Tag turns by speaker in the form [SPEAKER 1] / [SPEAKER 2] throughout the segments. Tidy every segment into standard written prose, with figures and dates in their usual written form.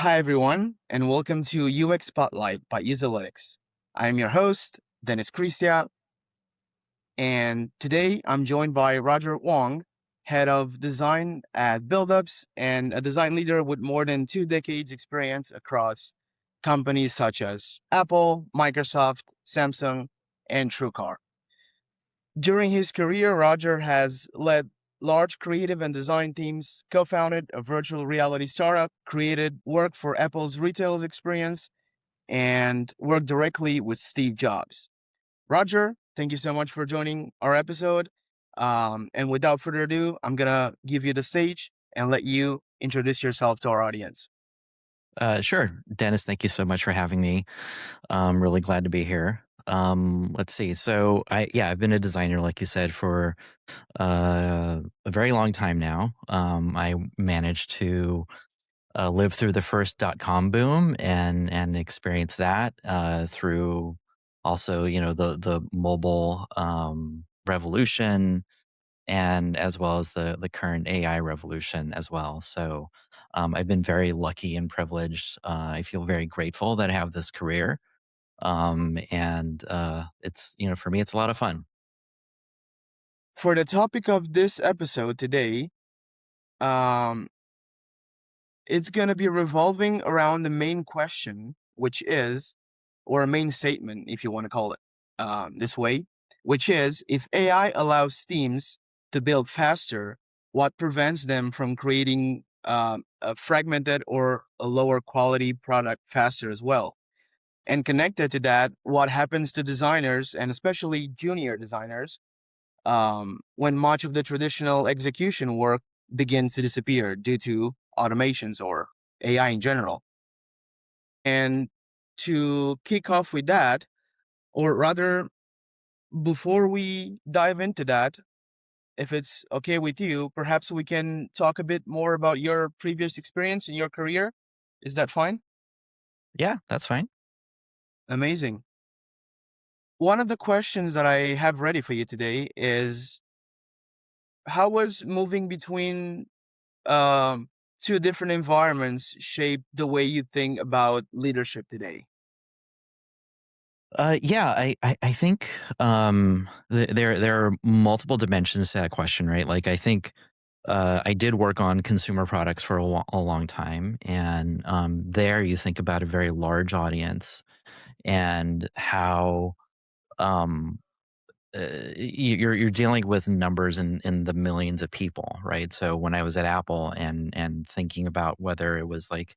[SPEAKER 1] Hi, everyone, and welcome to UX Spotlight by Userlytics. I'm your host, Dennis Cristia, and today I'm joined by Roger Wong, head of design at BuildOps and a design leader with more than 2 decades experience across companies such as Apple, Microsoft, Samsung, and TrueCar. During his career, Roger has led large creative and design teams, co-founded a virtual reality startup, created work for Apple's retail experience, and worked directly with Steve Jobs. Roger, thank you so much for joining our episode. And without further ado, I'm going to give you the stage and let you introduce yourself to our audience.
[SPEAKER 2] Sure. Dennis, thank you so much for having me. I'm really glad to be here. Let's see. So I've been a designer, like you said, for a very long time now. I managed to live through the first .com boom and experience that through also, the mobile revolution, and as well as the current AI revolution as well. So I've been very lucky and privileged. I feel very grateful that I have this career, and it's for me it's a lot of fun.
[SPEAKER 1] For the topic of this episode today, um, it's going to be revolving around the main question, which is, or a main statement, if you want to call it this way, which is if AI allows teams to build faster, what prevents them from creating a fragmented or a lower quality product faster as well? And connected to that, what happens to designers and especially junior designers when much of the traditional execution work begins to disappear due to automations or AI in general? And to kick off with that, or rather, before we dive into that, if it's okay with you, perhaps we can talk a bit more about your previous experience in your career. Is that fine?
[SPEAKER 2] Yeah, that's fine.
[SPEAKER 1] Amazing. One of the questions that I have ready for you today is how was moving between um, two different environments shape the way you think about leadership today?
[SPEAKER 2] I think there are multiple dimensions to that question, right? Like I think I did work on consumer products for a long time, and there you think about a very large audience and how um, you're dealing with numbers in the millions of people, right? So when I was at Apple and thinking about whether it was like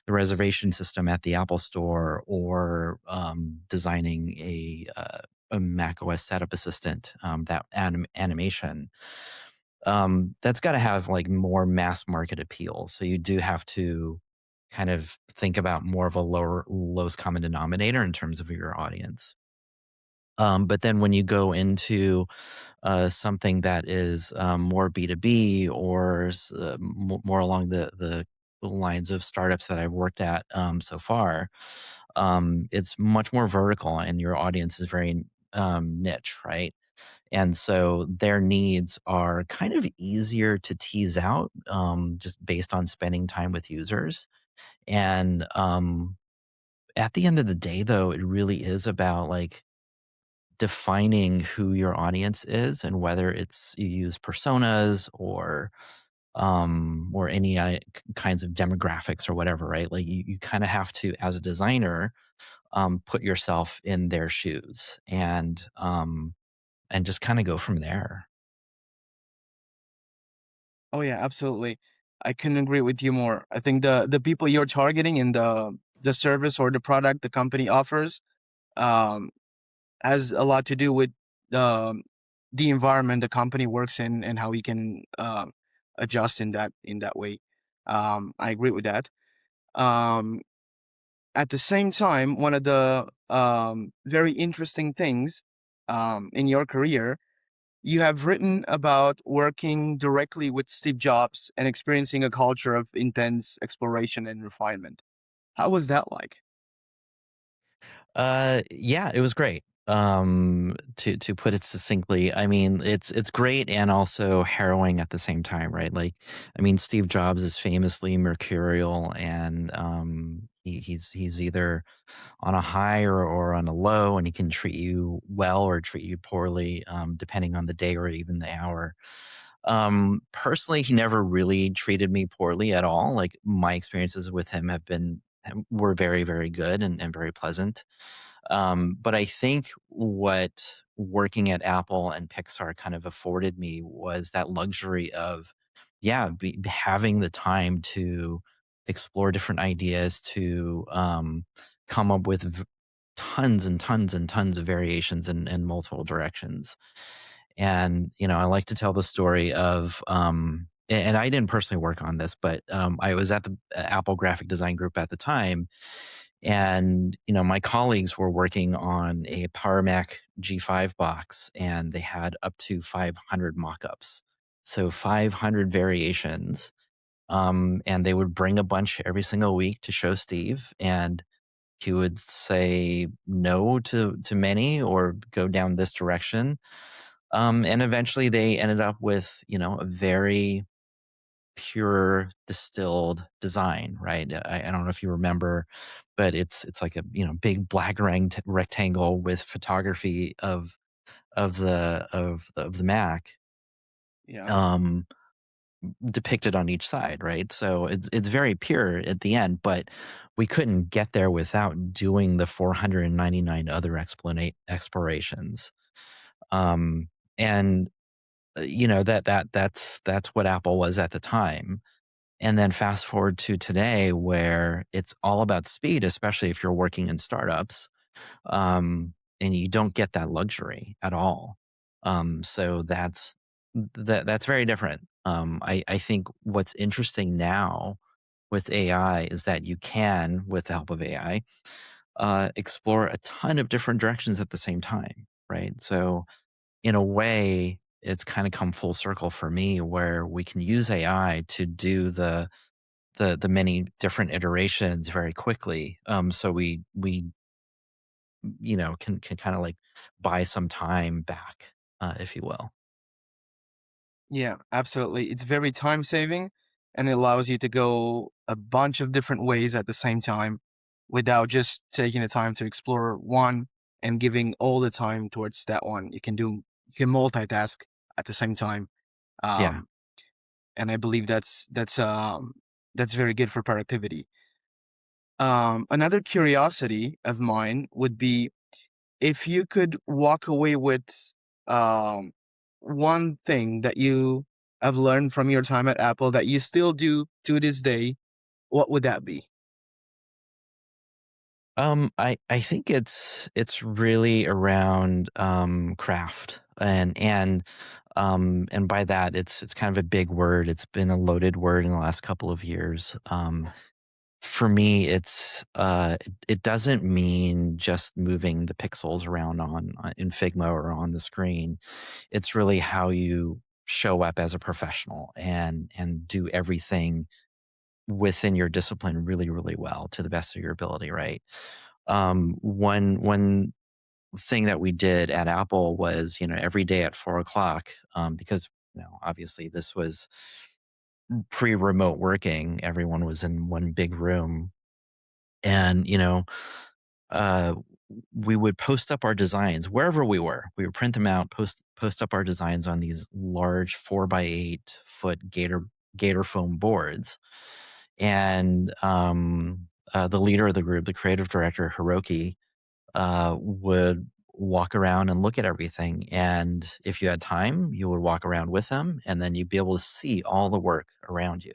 [SPEAKER 2] the reservation system at the Apple Store or designing a Mac OS setup assistant, that animation, that's got to have like more mass market appeal. So you do have to kind of think about more of a lowest common denominator in terms of your audience. But then when you go into something that is more B2B or more along the lines of startups that I've worked at so far, it's much more vertical and your audience is very niche, right? And so their needs are kind of easier to tease out just based on spending time with users. And at the end of the day, though, it really is about like defining who your audience is and whether it's you use personas or any kinds of demographics or whatever, right? Like you kind of have to, as a designer, put yourself in their shoes and just kind of go from there.
[SPEAKER 1] Oh yeah, absolutely. I couldn't agree with you more. I think the people you're targeting in the service or the product the company offers um, has a lot to do with the the environment the company works in and how we can adjust in that way. I agree with that. Um, at the same time, one of the very interesting things in your career, you have written about working directly with Steve Jobs and experiencing a culture of intense exploration and refinement. How was that like?
[SPEAKER 2] Yeah, it was great. To put it succinctly. I mean, it's great and also harrowing at the same time, right? Like, I mean, Steve Jobs is famously mercurial, and he's either on a high or on a low, and he can treat you well or treat you poorly, depending on the day or even the hour. Personally, he never really treated me poorly at all. Like, my experiences with him were very, very good and very pleasant. But I think what working at Apple and Pixar kind of afforded me was that luxury of, yeah, having the time to explore different ideas, to come up with tons and tons and tons of variations in multiple directions. And, I like to tell the story of, and I didn't personally work on this, but I was at the Apple graphic design group at the time. And, my colleagues were working on a Power Mac G5 box, and they had up to 500 mockups. So 500 variations. And they would bring a bunch every single week to show Steve. And he would say no to many or go down this direction. And eventually they ended up with, a very pure distilled design, right? I don't know if you remember, but it's like a, big black rectangle with photography of the Mac
[SPEAKER 1] Yeah.
[SPEAKER 2] um depicted on each side, right? So it's very pure at the end, but we couldn't get there without doing the 499 other explorations. Um and that's what Apple was at the time. And then fast forward to today where it's all about speed, especially if you're working in startups, and you don't get that luxury at all. So that's very different. I think what's interesting now with AI is that you can, with the help of AI, explore a ton of different directions at the same time, right? So in a way, it's kind of come full circle for me where we can use AI to do the many different iterations very quickly. So we can kind of like buy some time back, if you will.
[SPEAKER 1] Yeah, absolutely. It's very time saving and it allows you to go a bunch of different ways at the same time without just taking the time to explore one and giving all the time towards that one. You can multitask at the same time.
[SPEAKER 2] Yeah.
[SPEAKER 1] Um, and I believe that's very good for productivity. Another curiosity of mine would be if you could walk away with um, one thing that you have learned from your time at Apple that you still do to this day, what would that be?
[SPEAKER 2] I think it's really around craft, and by that it's kind of a big word. It's been a loaded word in the last couple of years. For me, it doesn't mean just moving the pixels around in Figma or on the screen. It's really how you show up as a professional and do everything within your discipline really, really well to the best of your ability, right? One thing that we did at Apple was, every day at 4 o'clock, because obviously this was pre-remote working. Everyone was in one big room, and uh, we would post up our designs wherever we were. We would print them out, post up our designs on these large 4 by 8 foot gator foam boards, and the leader of the group, the creative director Hiroki, would walk around and look at everything. And if you had time, you would walk around with him, and then you'd be able to see all the work around you.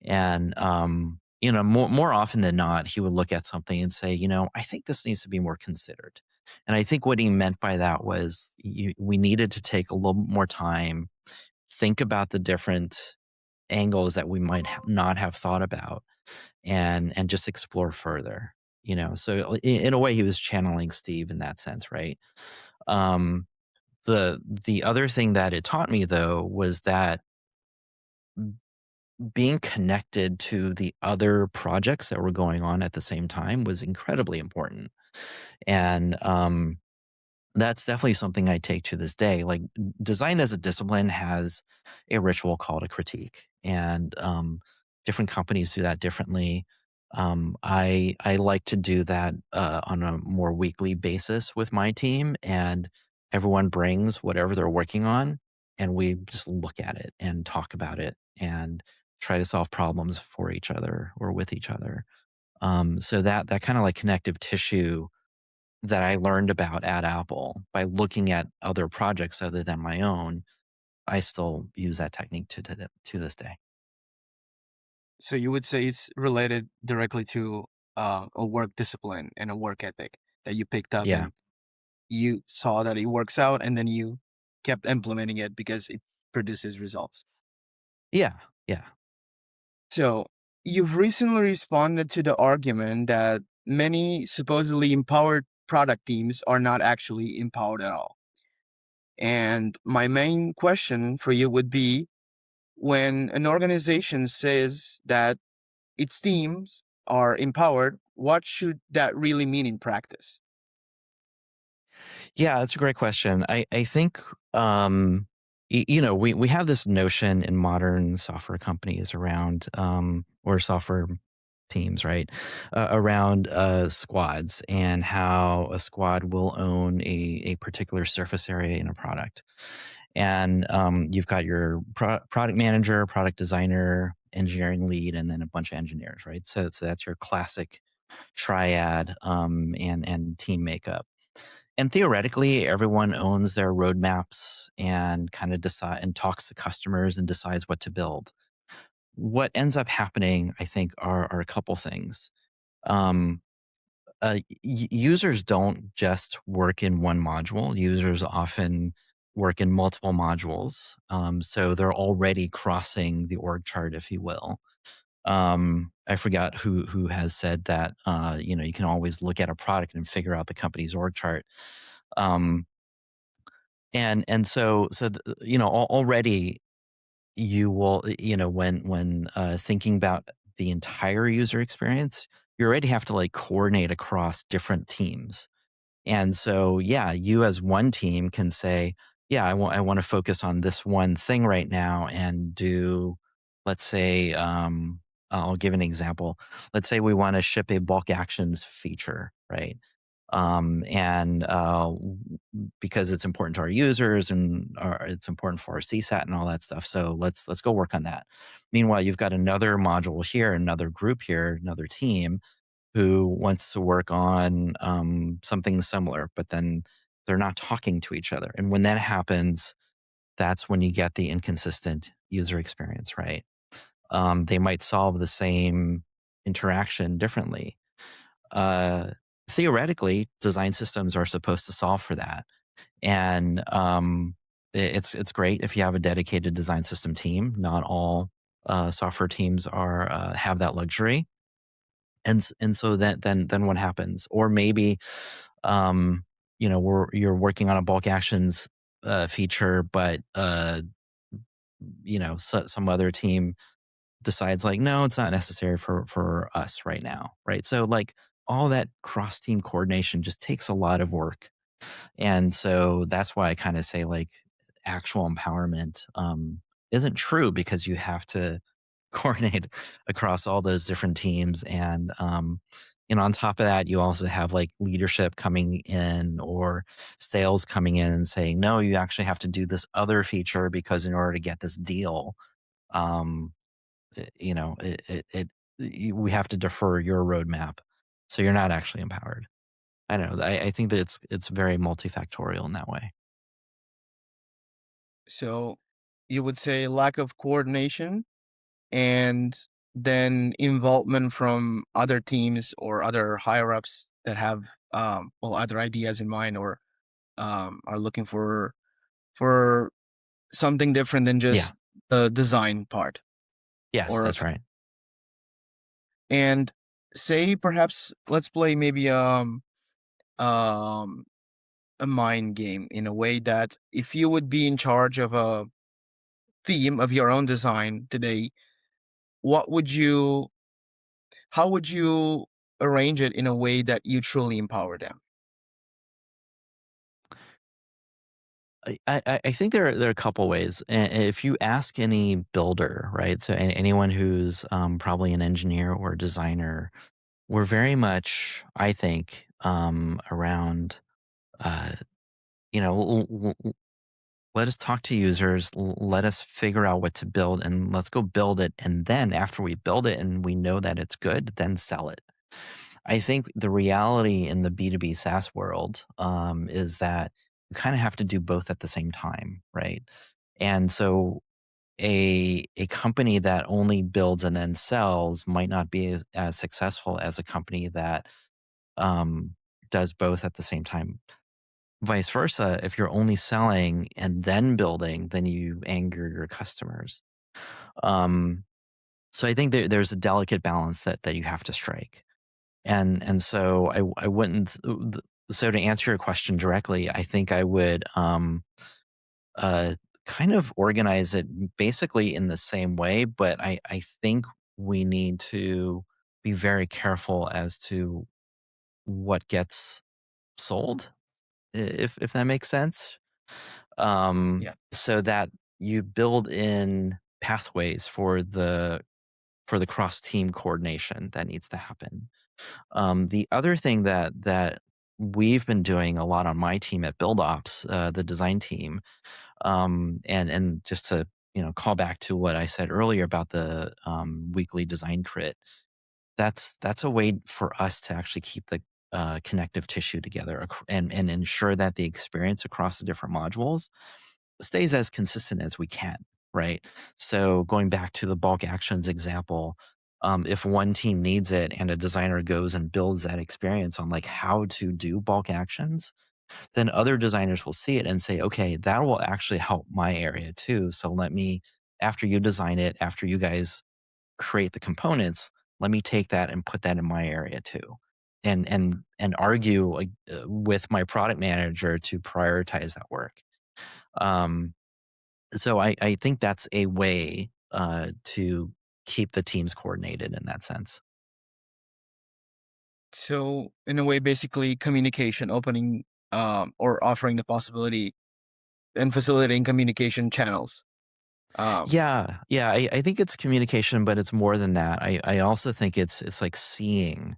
[SPEAKER 2] And more often than not, he would look at something and say, I think this needs to be more considered. And I think what he meant by that was we needed to take a little more time, think about the different angles that we might not have thought about, and just explore further. So in a way, he was channeling Steve in that sense, right? Um, the other thing that it taught me though was that being connected to the other projects that were going on at the same time was incredibly important. And That's definitely something I take to this day. Like, design as a discipline has a ritual called a critique, and different companies do that differently. I like to do that on a more weekly basis with my team, and everyone brings whatever they're working on, and we just look at it and talk about it and try to solve problems for each other or with each other. So that kind of like connective tissue that I learned about at Apple by looking at other projects other than my own, I still use that technique to this day.
[SPEAKER 1] So you would say it's related directly to a work discipline and a work ethic that you picked up
[SPEAKER 2] Yeah.
[SPEAKER 1] and you saw that it works out and then you kept implementing it because it produces results.
[SPEAKER 2] Yeah. Yeah.
[SPEAKER 1] So you've recently responded to the argument that many supposedly empowered product teams are not actually empowered at all. And my main question for you would be, when an organization says that its teams are empowered, what should that really mean in practice?
[SPEAKER 2] Yeah, that's a great question. I think we have this notion in modern software companies around or software teams, right? Around squads and how a squad will own a particular surface area in a product. And you've got your product manager, product designer, engineering lead, and then a bunch of engineers, right? So that's your classic triad and team makeup. And theoretically, everyone owns their roadmaps and kind of decide and talks to customers and decides what to build. What ends up happening, I think, are a couple things. Um, Users don't just work in one module. Users often work in multiple modules. So they're already crossing the org chart, if you will. I forgot who has said that. You can always look at a product and figure out the company's org chart. Um, already you will, when thinking about the entire user experience, you already have to like coordinate across different teams. And so, yeah, you as one team can say, yeah, I want to focus on this one thing right now and do, let's say, I'll give an example. Let's say we want to ship a bulk actions feature, right? And because it's important to our users and it's important for our CSAT and all that stuff. So let's go work on that. Meanwhile, you've got another module here, another group here, another team who wants to work on something similar, but then they're not talking to each other. And when that happens, that's when you get the inconsistent user experience, right? They might solve the same interaction differently. Uh, Theoretically, design systems are supposed to solve for that, and it's great if you have a dedicated design system team. Not all software teams are have that luxury, and so then what happens? Or maybe you're working on a bulk actions feature, but some other team decides like, no, it's not necessary for us right now, right? So like all that cross team coordination just takes a lot of work, and so that's why I kind of say like actual empowerment isn't true because you have to coordinate across all those different teams. And on top of that, you also have like leadership coming in or sales coming in and saying, no, you actually have to do this other feature because in order to get this deal, um, we have to defer your roadmap. So you're not actually empowered. I don't know. I think that it's very multifactorial in that way.
[SPEAKER 1] So you would say lack of coordination and then involvement from other teams or other higher ups that have other ideas in mind or are looking for something different than
[SPEAKER 2] Yeah.
[SPEAKER 1] just the design part.
[SPEAKER 2] Yes,
[SPEAKER 1] Or
[SPEAKER 2] that's right.
[SPEAKER 1] and say perhaps let's play maybe um a mind game in a way that if you would be in charge of a theme of your own design today, what would you how would you arrange it in a way that you truly empower them?
[SPEAKER 2] I think there are a couple ways. If you ask any builder, right? So anyone who's probably an engineer or a designer, we're very much, I think, around, uh, let us talk to users, let us figure out what to build, and let's go build it. And then after we build it and we know that it's good, then sell it. I think the reality in the B2B SaaS world is that you kind of have to do both at the same time, right? And so a company that only builds and then sells might not be as successful as a company that um, does both at the same time. Vice versa, if you're only selling and then building, then you anger your customers. Um, so I think there's a delicate balance that you have to strike. And so I wouldn't. So to answer your question directly, I think I would uh, kind of organize it basically in the same way, but I think we need to be very careful as to what gets sold, if that makes sense.
[SPEAKER 1] Yeah.
[SPEAKER 2] So that you build in pathways for the cross team coordination that needs to happen. The other thing that we've been doing a lot on my team at BuildOps, the design team, and just to call back to what I said earlier about the weekly design crit, that's a way for us to actually keep the connective tissue together and ensure that the experience across the different modules stays as consistent as we can, right? So going back to the bulk actions example, if one team needs it and a designer goes and builds that experience on like how to do bulk actions, then other designers will see it and say, okay, that will actually help my area too. So let me, after you design it, after you guys create the components, let me take that and put that in my area too. And argue like with my product manager to prioritize that work. Um, so I think that's a way to keep the teams coordinated in that sense.
[SPEAKER 1] So in a way, basically communication, opening or offering the possibility and facilitating communication channels. Um,
[SPEAKER 2] Yeah. I think it's communication, but it's more than that. I also think it's like seeing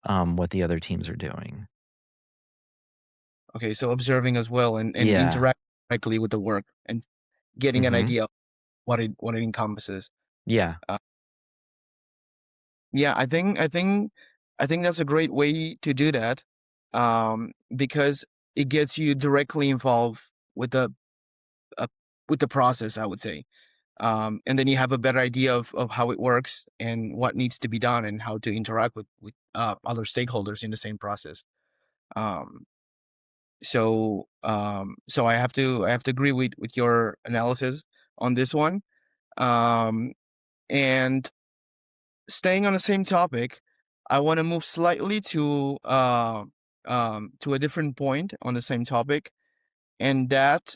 [SPEAKER 2] what the other teams are doing.
[SPEAKER 1] okay, so observing as well and
[SPEAKER 2] Yeah.
[SPEAKER 1] interact directly with the work and getting an
[SPEAKER 2] Hmm.
[SPEAKER 1] idea of what it encompasses.
[SPEAKER 2] Yeah.
[SPEAKER 1] Uh, yeah, I think that's a great way to do that, because it gets you directly involved with uh, the process, I would say. And then you have a better idea of how it works and what needs to be done and how to interact with other stakeholders in the same process. Um, so I have to agree with your analysis on this one. Um, and staying on the same topic, I want to move slightly to a different point on the same topic, and that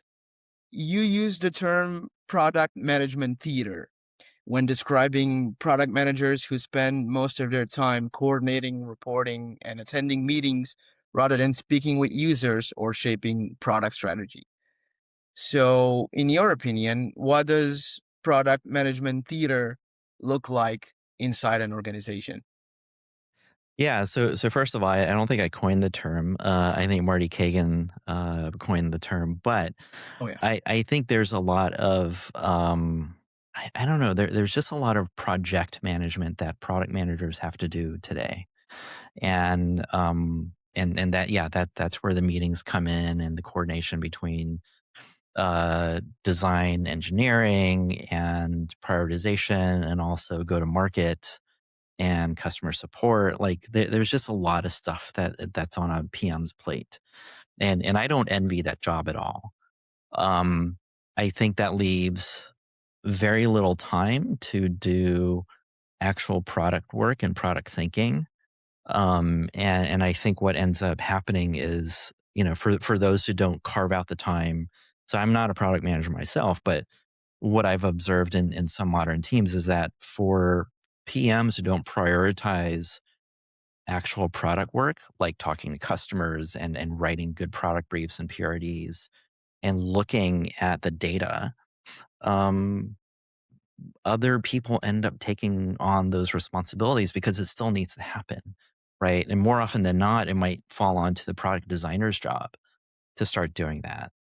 [SPEAKER 1] you use the term product management theater when describing product managers who spend most of their time coordinating, reporting, and attending meetings rather than speaking with users or shaping product strategy. So, in your opinion, what does product management theater look like inside an organization?
[SPEAKER 2] Yeah. So first of all, I don't think I coined the term. I think Marty Kagan coined the term, but
[SPEAKER 1] Oh, yeah.
[SPEAKER 2] I think there's a lot of I don't know. There's just a lot of project management that product managers have to do today, and that yeah that's where the meetings come in and the coordination between design, engineering, and prioritization, and also go to market and customer support. Like there's just a lot of stuff that's on a PM's plate, and I don't envy that job at all. Um, I think that leaves very little time to do actual product work and product thinking. And I think what ends up happening is, for those who don't carve out the time. So I'm not a product manager myself, but what I've observed in some modern teams is that for PMs who don't prioritize actual product work, like talking to customers and writing good product briefs and PRDs, and looking at the data, um, other people end up taking on those responsibilities because it still needs to happen, right? And more often than not, it might fall onto the product designer's job to start doing that.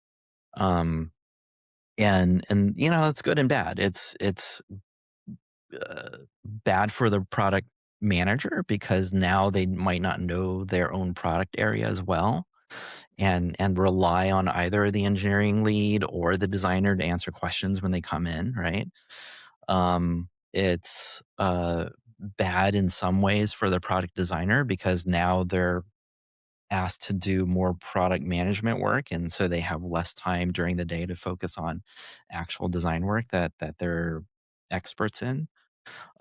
[SPEAKER 2] Um, and it's good and bad. It's bad for the product manager because now they might not know their own product area as well, and rely on either the engineering lead or the designer to answer questions when they come in, right? It's bad in some ways for the product designer because now they're asked to do more product management work, and so they have less time during the day to focus on actual design work that they're experts in.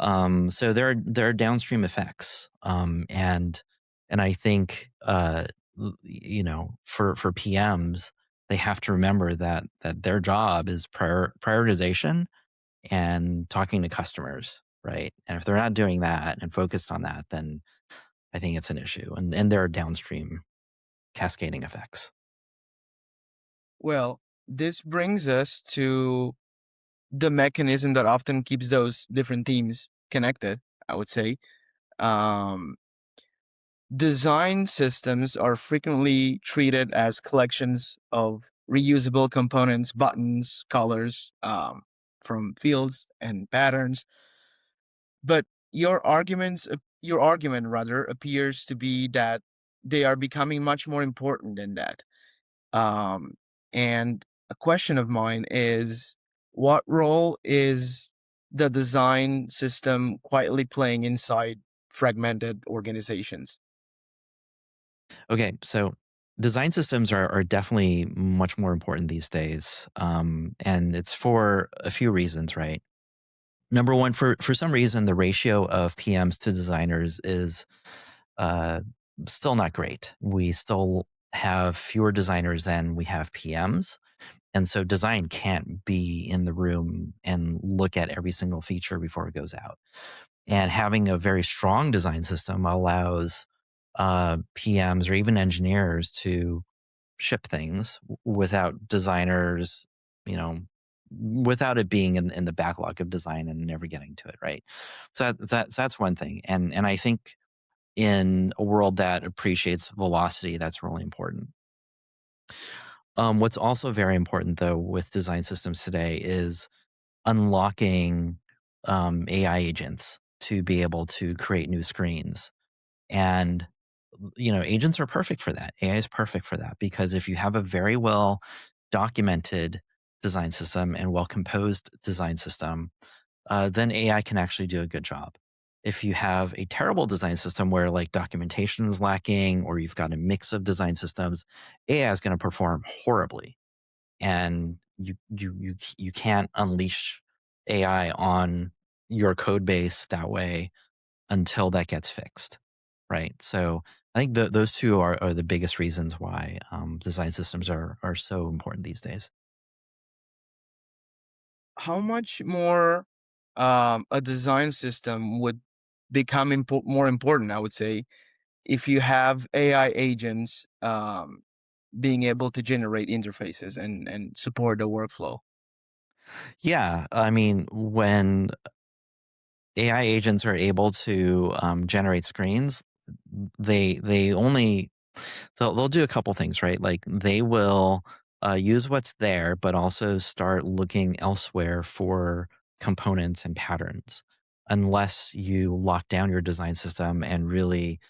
[SPEAKER 2] So there are downstream effects, and I think for PMs they have to remember that their job is prioritization and talking to customers, right? And if they're not doing that and focused on that, then I think it's an issue, and there are downstream cascading effects.
[SPEAKER 1] Well, this brings us to the mechanism that often keeps those different teams connected, I would say. Um, Design systems are frequently treated as collections of reusable components, buttons, colors, from fields and patterns. But your argument rather appears to be that they are becoming much more important than that. Um, and a question of mine is, what role is the design system quietly playing inside fragmented organizations?
[SPEAKER 2] Okay, so design systems are definitely much more important these days, and it's for a few reasons, right? Number one, for some reason, the ratio of PMs to designers is uh, still not great. We still have fewer designers than we have PMs. And so design can't be in the room and look at every single feature before it goes out. And having a very strong design system allows PMs or even engineers to ship things without designers, you know, without it being in the backlog of design and never getting to it, right? So that's one thing. And I think in a world that appreciates velocity, that's really important. What's also very important, though, with design systems today is unlocking AI agents to be able to create new screens. And, agents are perfect for that. AI is perfect for that because if you have a very well documented design system and well composed design system, then AI can actually do a good job. If you have a terrible design system where like documentation is lacking or you've got a mix of design systems, AI is going to perform horribly, and you can't unleash AI on your code base that way until that gets fixed, right? So I think those two are the biggest reasons why design systems are so important these days.
[SPEAKER 1] How much more a design system would become more important, I would say, if you have AI agents being able to generate interfaces and support the workflow?
[SPEAKER 2] Yeah, I mean, when AI agents are able to generate screens, they only they'll do a couple things, right? Like they will use what's there, but also start looking elsewhere for components and patterns, unless you lock down your design system and really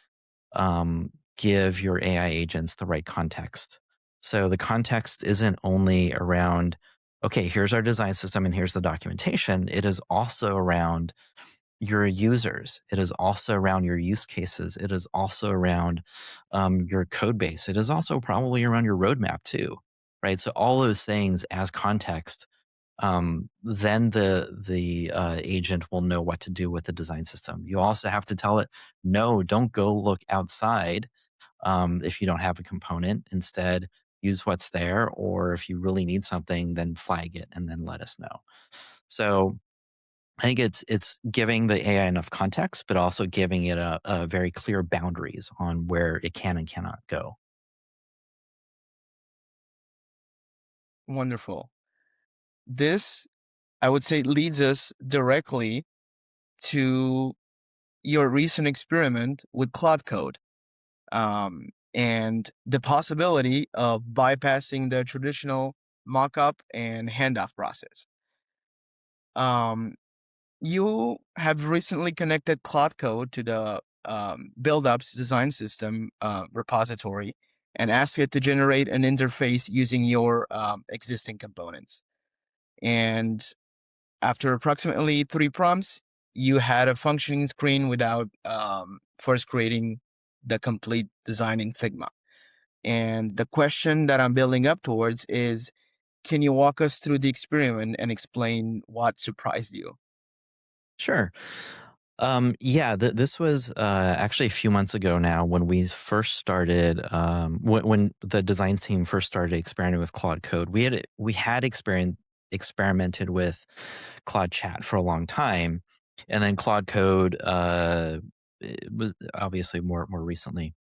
[SPEAKER 2] give your AI agents the right context. So the context isn't only around, okay, here's our design system and here's the documentation. It is also around your users. It is also around your use cases. It is also around your code base. It is also probably around your roadmap too, right? So all those things as context, then the agent will know what to do with the design system. You also have to tell it, no, don't go look outside if you don't have a component. Instead, use what's there, or if you really need something, then flag it and then let us know. So I think it's giving the AI enough context, but also giving it a very clear boundaries on where it can and cannot go.
[SPEAKER 1] Wonderful. This, I would say, leads us directly to your recent experiment with Claude Code, and the possibility of bypassing the traditional mockup and handoff process. Um, you have recently connected Claude Code to the BuildOps design system repository and asked it to generate an interface using your existing components. And after approximately 3 prompts, you had a functioning screen without first creating the complete design in Figma. And the question that I'm building up towards is, can you walk us through the experiment and explain what surprised you?
[SPEAKER 2] Sure. Yeah, this was actually a few months ago now when we first started, when the design team first started experimenting with Claude Code. We had experimented with Claude Chat for a long time, and then Claude Code it was obviously more recently.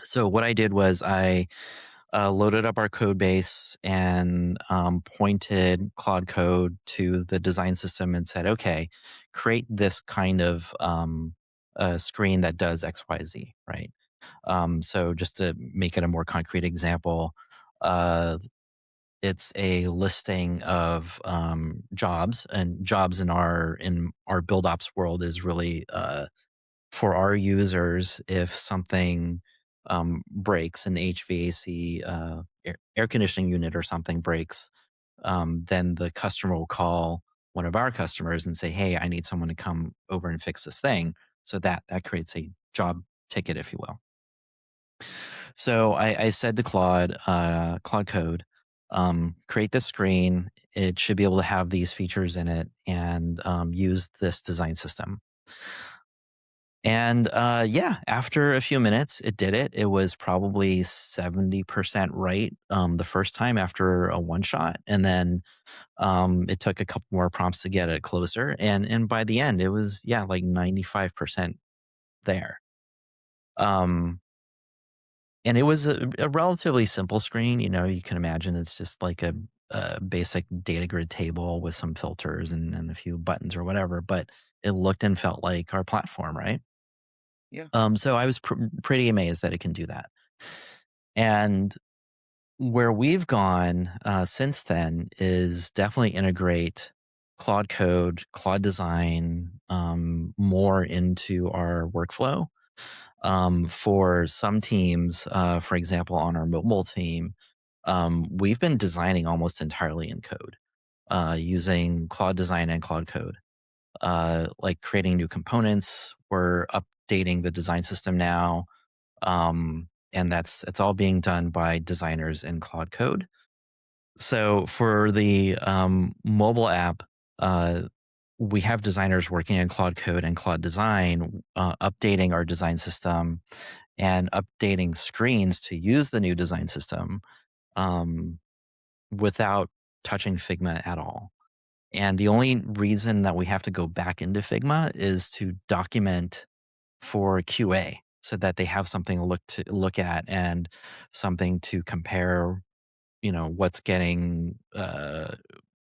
[SPEAKER 2] So what I did was I loaded up our code base and pointed Claude Code to the design system and said, okay, create this kind of screen that does XYZ, right? So just to make it a more concrete example, uh, it's a listing of jobs, and jobs in our build ops world is really for our users. If something breaks, an HVAC air conditioning unit or something breaks, then the customer will call one of our customers and say, "Hey, I need someone to come over and fix this thing." So that creates a job ticket, if you will. So I said to Claude Code, create this screen. It should be able to have these features in it and use this design system. And yeah, after a few minutes, it did it. It was probably 70% right the first time after a one shot. And then it took a couple more prompts to get it closer. And by the end, it was, yeah, like 95% there. Um, and it was a relatively simple screen. You can imagine it's just like a basic data grid table with some filters and a few buttons or whatever, but it looked and felt like our platform, right?
[SPEAKER 1] Yeah.
[SPEAKER 2] So I was pretty amazed that it can do that. And where we've gone since then is definitely integrate Claude Code, Claude Design more into our workflow. For some teams, for example, on our mobile team, we've been designing almost entirely in code using Claude Design and Claude Code, like creating new components. We're updating the design system now, and that's it's all being done by designers in Claude Code. So for the mobile app, uh, we have designers working in Claude Code and Claude Design, updating our design system and updating screens to use the new design system um, without touching Figma at all. And the only reason that we have to go back into Figma is to document for QA so that they have something to look at and something to compare, what's getting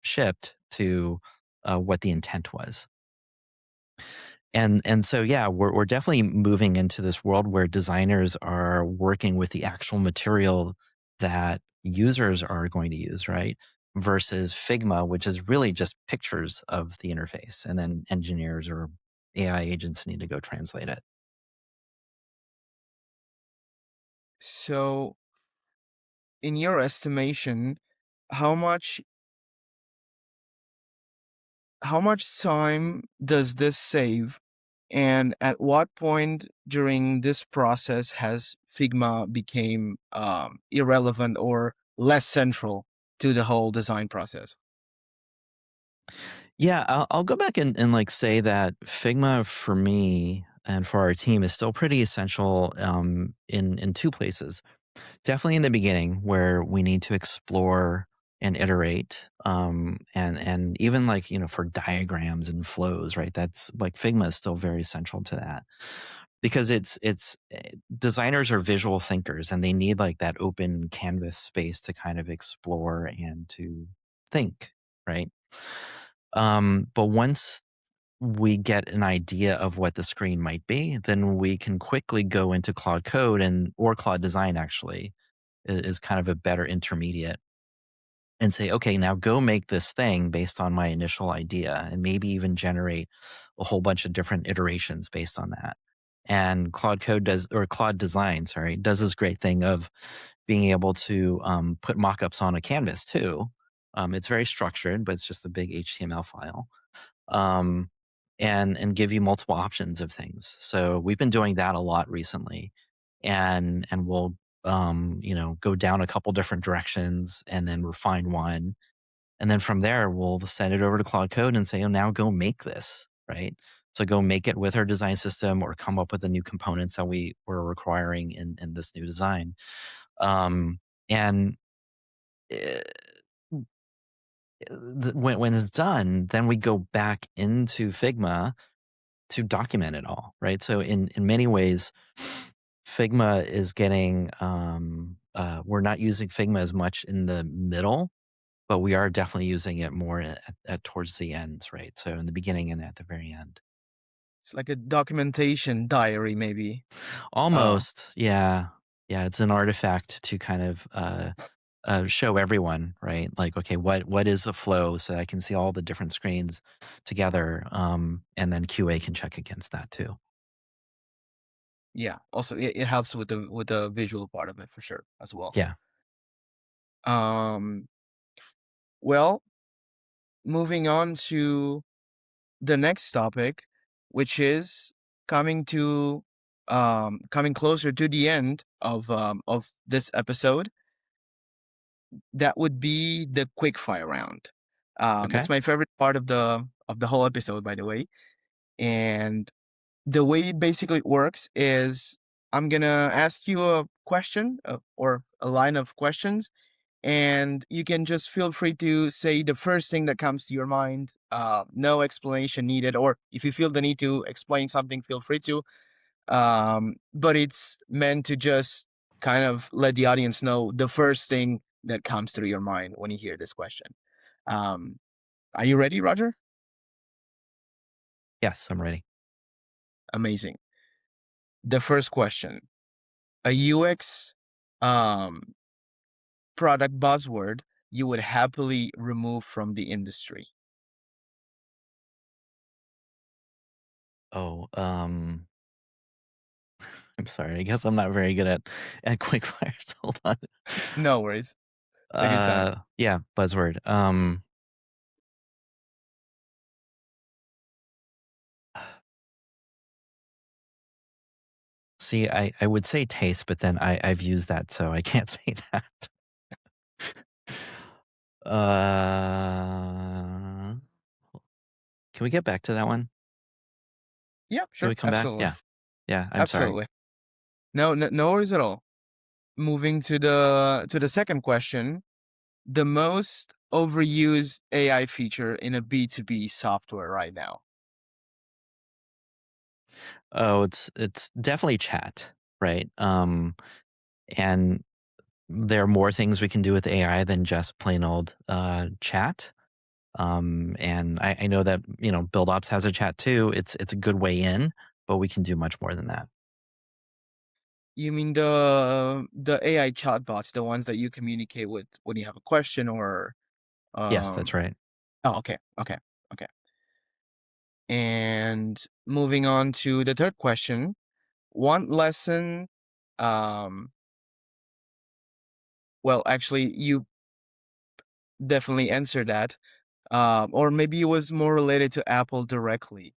[SPEAKER 2] shipped to what the intent was. And so yeah, we're definitely moving into this world where designers are working with the actual material that users are going to use, right? Versus Figma, which is really just pictures of the interface, and then engineers or AI agents need to go translate it.
[SPEAKER 1] So, in your estimation, how much how much time does this save? And at what point during this process has Figma became irrelevant or less central to the whole design process?
[SPEAKER 2] Yeah, I'll go back and like say that Figma for me and for our team is still pretty essential in two places. Definitely in the beginning where we need to explore and iterate, and even like for diagrams and flows, right? That's like Figma is still very central to that. because designers are visual thinkers, and they need like that open canvas space to kind of explore and to think, right? But once we get an idea of what the screen might be, then we can quickly go into Claude Code or Claude Design actually is kind of a better intermediate, and say, okay, now go make this thing based on my initial idea, and maybe even generate a whole bunch of different iterations based on that. And Claude Design, sorry, does this great thing of being able to put mockups on a canvas too. It's very structured, but it's just a big HTML file, um, and give you multiple options of things. So we've been doing that a lot recently, and we'll go down a couple different directions and then refine one, and then from there we'll send it over to Claude Code and say, oh, now go make this, right? So go make it with our design system, or come up with the new components that we were requiring in this new design. And uh, when it's done, then we go back into Figma to document it all, right? So in many ways, Figma is getting we're not using Figma as much in the middle, but we are definitely using it more at towards the ends, right? So in the beginning and at the very end.
[SPEAKER 1] It's like a documentation diary, maybe. Uh,
[SPEAKER 2] Almost, yeah, yeah. It's an artifact to kind of show everyone, right? Like, okay, what is the flow, so that I can see all the different screens together, and then QA can check against that too.
[SPEAKER 1] yeah. Also, it helps with the visual part of it for sure as well.
[SPEAKER 2] Yeah.
[SPEAKER 1] Um, well, moving on to the next topic, which is coming to coming closer to the end of this episode. That would be the quick fire round.
[SPEAKER 2] Okay.
[SPEAKER 1] That's my favorite part of the whole episode, by the way. And the way it basically works is I'm gonna ask you a question or a line of questions, and you can just feel free to say the first thing that comes to your mind. No explanation needed, or if you feel the need to explain something, feel free to. But it's meant to just kind of let the audience know the first thing that comes through your mind when you hear this question. Um, are you ready, Roger?
[SPEAKER 2] Yes, I'm ready.
[SPEAKER 1] Amazing. The first question: a UX um, product buzzword you would happily remove from the industry.
[SPEAKER 2] Oh, I'm sorry. I guess I'm not very good at quick fires. Hold on.
[SPEAKER 1] No worries. Take your time.
[SPEAKER 2] Yeah, buzzword. See, I would say taste, but then I've used that, so I can't say that. Uh, can we get back to that one?
[SPEAKER 1] Yep,
[SPEAKER 2] Can
[SPEAKER 1] sure.
[SPEAKER 2] we come back?
[SPEAKER 1] Absolutely.
[SPEAKER 2] Yeah. Yeah, I'm sorry.
[SPEAKER 1] Absolutely. No, no, no worries at all. Moving to the second question, the most overused AI feature in a B2B software right now.
[SPEAKER 2] Oh, it's definitely chat, right? And there are more things we can do with AI than just plain old chat. And I know that BuildOps has a chat too. It's a good way in, but we can do much more than that.
[SPEAKER 1] You mean the AI chatbots, the ones that you communicate with when you have a question or
[SPEAKER 2] Yes, that's
[SPEAKER 1] um
[SPEAKER 2] right.
[SPEAKER 1] oh, okay. Okay. Okay. And moving on to the third question, one lesson um well, actually you definitely answered that. Or maybe it was more related to Apple directly.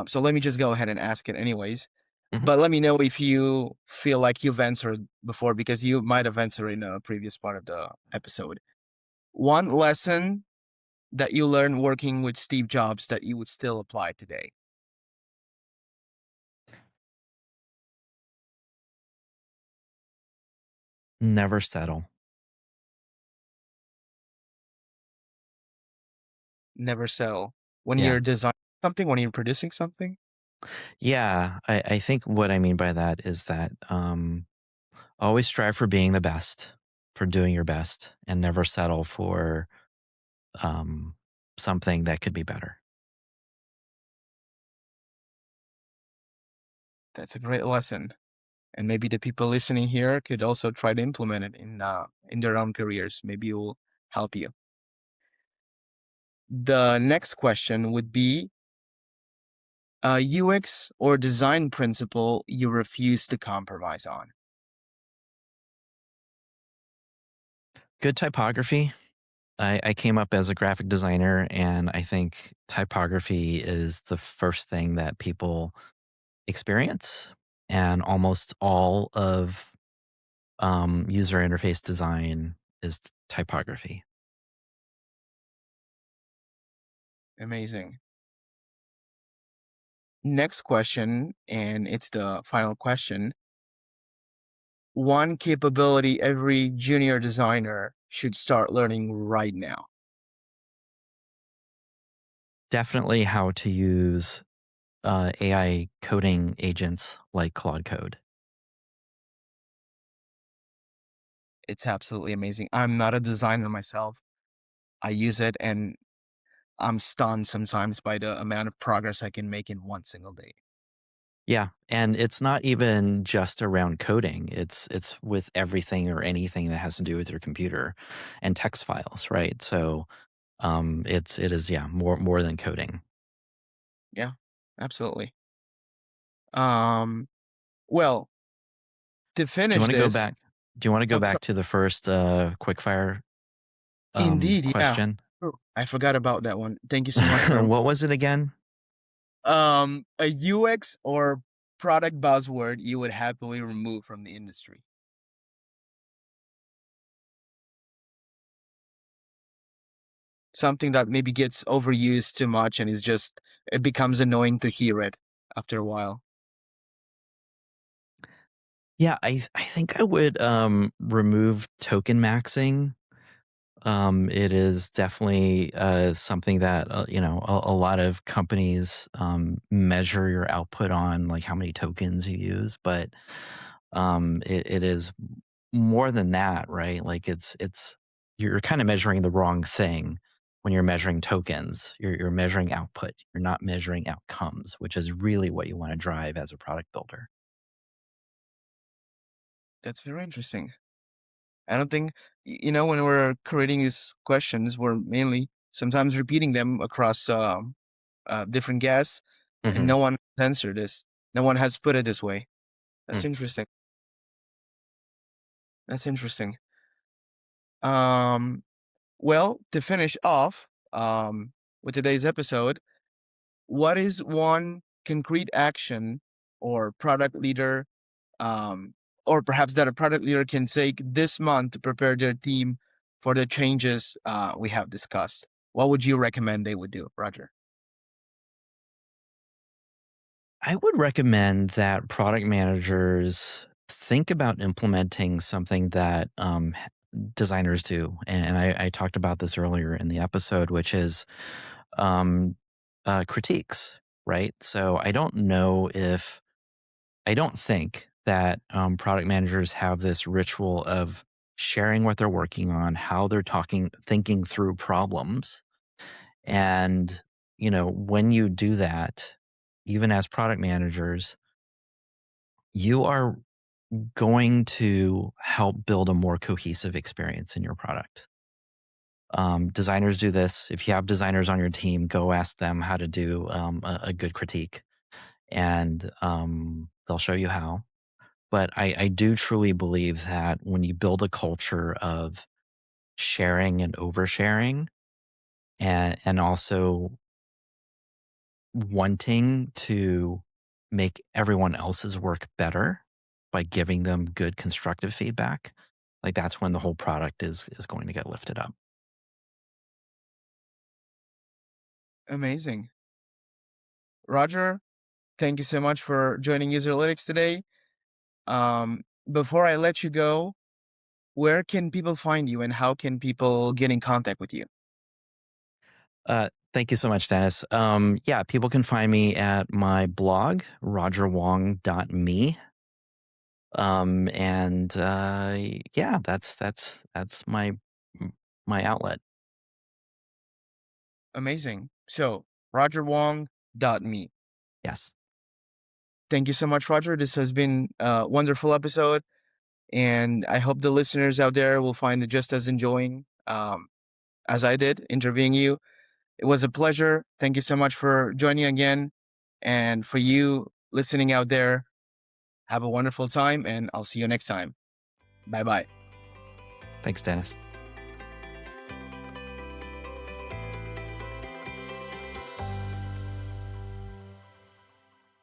[SPEAKER 1] So let me just go ahead and ask it anyways.
[SPEAKER 2] hmm
[SPEAKER 1] But let me know if you feel like you've answered before, because you might have answered in a previous part of the episode. One lesson that you learned working with Steve Jobs that you would still apply today.
[SPEAKER 2] Never settle.
[SPEAKER 1] Never settle. When
[SPEAKER 2] Yeah.
[SPEAKER 1] you're designing something, when you're producing something.
[SPEAKER 2] Yeah, I think what I mean by that is that always strive for being the best, for doing your best, and never settle for um, something that could be better.
[SPEAKER 1] That's a great lesson. And maybe the people listening here could also try to implement it in their own careers. Maybe it will help you. The next question would be a UX or design principle you refuse to compromise on.
[SPEAKER 2] Good typography. I came up as a graphic designer, and I think typography is the first thing that people experience, and almost all of user interface design is typography.
[SPEAKER 1] Amazing. Next question, and it's the final question. One capability every junior designer should start learning right now.
[SPEAKER 2] Definitely how to use AI coding agents like Claude Code.
[SPEAKER 1] It's absolutely amazing. I'm not a designer myself. I use it and I'm stunned sometimes by the amount of progress I can make in one single day.
[SPEAKER 2] Yeah, and it's not even just around coding. It's with everything or anything that has to do with your computer and text files, right? So it is, yeah, more than coding.
[SPEAKER 1] Yeah, absolutely. Um, well, to
[SPEAKER 2] Do you
[SPEAKER 1] finish
[SPEAKER 2] want to go
[SPEAKER 1] this,
[SPEAKER 2] back? Do you want to go
[SPEAKER 1] oh,
[SPEAKER 2] back to the first quickfire
[SPEAKER 1] indeed, yeah.
[SPEAKER 2] question?
[SPEAKER 1] Oh, I forgot about that one. Thank you so much for
[SPEAKER 2] What was it again?
[SPEAKER 1] a UX or product buzzword you would happily remove from the industry. Something that maybe gets overused too much and is just it becomes annoying to hear it after a while.
[SPEAKER 2] Yeah, I think I would remove token maxing. It is definitely something that a lot of companies measure your output on, like how many tokens you use, but it is more than that, right? Like it's you're kind of measuring the wrong thing when you're measuring tokens. You're measuring output. You're not measuring outcomes, which is really what you want to drive as a product builder.
[SPEAKER 1] That's very interesting. I don't think when we're creating these questions, we're mainly sometimes repeating them across different guests, and
[SPEAKER 2] Hmm.
[SPEAKER 1] no one has answered this. No one has put it this way. That's interesting. That's interesting. Um, well, to finish off with today's episode, what is one concrete action or product leader, um, or perhaps that a product leader can take this month to prepare their team for the changes we have discussed? What would you recommend they would do, Roger?
[SPEAKER 2] I would recommend that product managers think about implementing something that designers do. And I talked about this earlier in the episode, which is um, critiques, right? So I don't think that product managers have this ritual of sharing what they're working on, how they're thinking through problems. And, when you do that, even as product managers, you are going to help build a more cohesive experience in your product. Designers do this. If you have designers on your team, go ask them how to do a good critique, and they'll show you how. But I do truly believe that when you build a culture of sharing and oversharing, and also wanting to make everyone else's work better by giving them good constructive feedback, like that's when the whole product is going to get lifted up.
[SPEAKER 1] Amazing. Roger, thank you so much for joining Userlytics today. Before I let you go, where can people find you and how can people get in contact with you?
[SPEAKER 2] Thank you so much, Dennis. Yeah, people can find me at my blog, rogerwong.me. And yeah, that's my outlet.
[SPEAKER 1] Amazing. So, rogerwong.me.
[SPEAKER 2] Yes.
[SPEAKER 1] Thank you so much, Roger. This has been a wonderful episode, and I hope the listeners out there will find it just as enjoying as I did interviewing you. It was a pleasure. Thank you so much for joining again. And for you listening out there, have a wonderful time, and I'll see you next time. Bye bye.
[SPEAKER 2] Thanks, Dennis.